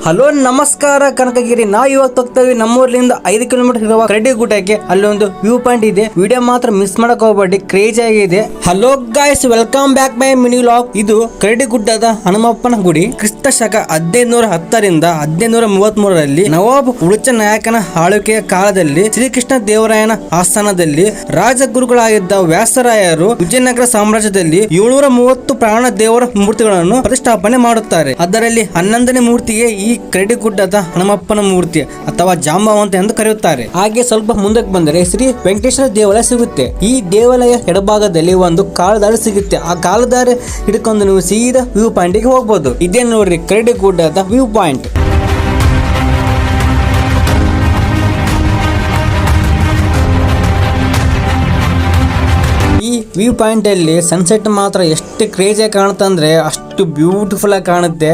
Hello ನಮಸ್ಕಾರ ಕನಕಗಿರಿ. ನಾವು ಇವತ್ತು ಹೋಗ್ತೇವೆ ನಮ್ಮೂರ್ಲಿಂದ 5 ಕಿಲೋಮೀಟರ್ ಇರುವ ಕರಡಿ ಗುಡ್ಡಕ್ಕೆ. ಅಲ್ಲೊಂದು ವ್ಯೂ ಪಾಯಿಂಟ್ ಇದೆ. ವಿಡಿಯೋ ಮಾತ್ರ ಮಿಸ್ ಮಾಡಕ್ ಹೋಗ್ಬೇಡಿ, ಕ್ರೇಜಿ ಆಗಿದೆ. Hello guys, welcome back my mini vlog. ಇದು ಕರಡಿ ಗುಡ್ಡದ ಹನುಮಪ್ಪನ ಗುಡಿ. ಕ್ರಿಸ್ತ ಶಕ 1510ರಿಂದ 1533ರಲ್ಲಿ ನವಾಬ್ ಉಳುಚ ನಾಯಕನ ಆಳ್ವಿಕೆಯ ಕಾಲದಲ್ಲಿ ಶ್ರೀಕೃಷ್ಣ ದೇವರಾಯನ ಆಸ್ಥಾನದಲ್ಲಿ ರಾಜಗುರುಗಳಾಗಿದ್ದ ವ್ಯಾಸರಾಯರು ವಿಜಯನಗರ ಸಾಮ್ರಾಜ್ಯದಲ್ಲಿ 730 ಪ್ರಾಣ ದೇವರ ಮೂರ್ತಿಗಳನ್ನು ಪ್ರತಿಷ್ಠಾಪನೆ ಮಾಡುತ್ತಾರೆ. ಅದರಲ್ಲಿ 11ನೇ ಮೂರ್ತಿಗೆ ಈ ಕರಡಿ ಗುಡ್ಡದ ಹನುಮಪ್ಪನ ಮೂರ್ತಿ ಅಥವಾ ಜಾಂಬವಂತ ಎಂದು ಕರೆಯುತ್ತಾರೆ. ಹಾಗೆ ಸ್ವಲ್ಪ ಮುಂದಕ್ಕೆ ಬಂದರೆ ಶ್ರೀ ವೆಂಕಟೇಶ್ವರ ದೇವಾಲಯ ಸಿಗುತ್ತೆ. ಈ ದೇವಾಲಯ ಎಡಭಾಗದಲ್ಲಿ ಒಂದು ಕಾಲುದಾರಿ ಸಿಗುತ್ತೆ. ಆ ಕಾಲುದಾರಿ ಹಿಡ್ಕೊಂಡು ನೀವು ಸೀದಾ ವ್ಯೂ ಪಾಯಿಂಟ್ ಗೆ ಹೋಗ್ಬೋದು. ಇದೇ ನೋಡ್ರಿ ಕರಡಿ ಗುಡ್ಡದ ವ್ಯೂ ಪಾಯಿಂಟ್. ಈ ವ್ಯೂ ಪಾಯಿಂಟ್ ಅಲ್ಲಿ ಸನ್ಸೆಟ್ ಮಾತ್ರ ಎಷ್ಟು ಕ್ರೇಜಿ ಆಗಿ ಕಾಣುತ್ತೆ ಅಂದ್ರೆ ಅಷ್ಟು ಬ್ಯೂಟಿಫುಲ್ ಆಗಿ ಕಾಣುತ್ತೆ.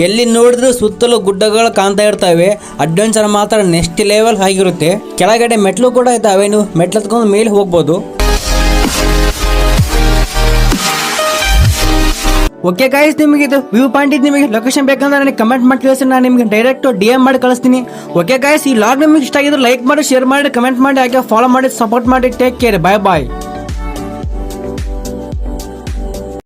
ಎಲ್ಲಿ ನೋಡಿದ್ರು ಸುತ್ತಲೂ ಗುಡ್ಡಗಳು ಕಾಣ್ತಾ ಇರ್ತವೆ. ಅಡ್ವೆಂಚರ್ ಮಾತ್ರ ನೆಕ್ಸ್ಟ್ ಲೆವೆಲ್ ಆಗಿರುತ್ತೆ. ಕೆಳಗಡೆ ಮೆಟ್ಲು ಕೂಡ ಇದ್ದಾವೆ, ನೀವು ಮೆಟ್ಲು ಹತ್ಕೊಂಡು ಮೇಲೆ ಹೋಗ್ಬೋದು. ಓಕೆ ಗೈಸ್, ನಿಮಗೆ ಇದು ವ್ಯೂ ಪಾಯಿಂಟ್ ಇದು ನಿಮಗೆ ಲೊಕೇಶನ್ ಬೇಕಂದ್ರೆ ನನಗೆ ಕಮೆಂಟ್ ಮಾಡಿ ತಿಳಿಸಿ, ನಾನು ನಿಮಗೆ ಡೈರೆಕ್ಟ್ DM ಮಾಡಿ ಕಳಿಸ್ತೀನಿ. ಓಕೆ ಗೈಸ್, ಈ ಲಾಗ್ ನಿಮಗೆ ಇಷ್ಟ ಆಗಿದ್ರೆ ಲೈಕ್ ಮಾಡಿ, ಶೇರ್ ಮಾಡಿ, ಕಮೆಂಟ್ ಮಾಡಿ, ಹಾಗೆ ಫಾಲೋ ಮಾಡಿ, ಸಪೋರ್ಟ್ ಮಾಡಿ. ಟೇಕ್ ಕೇರ್, ಬಾಯ್ ಬಾಯ್.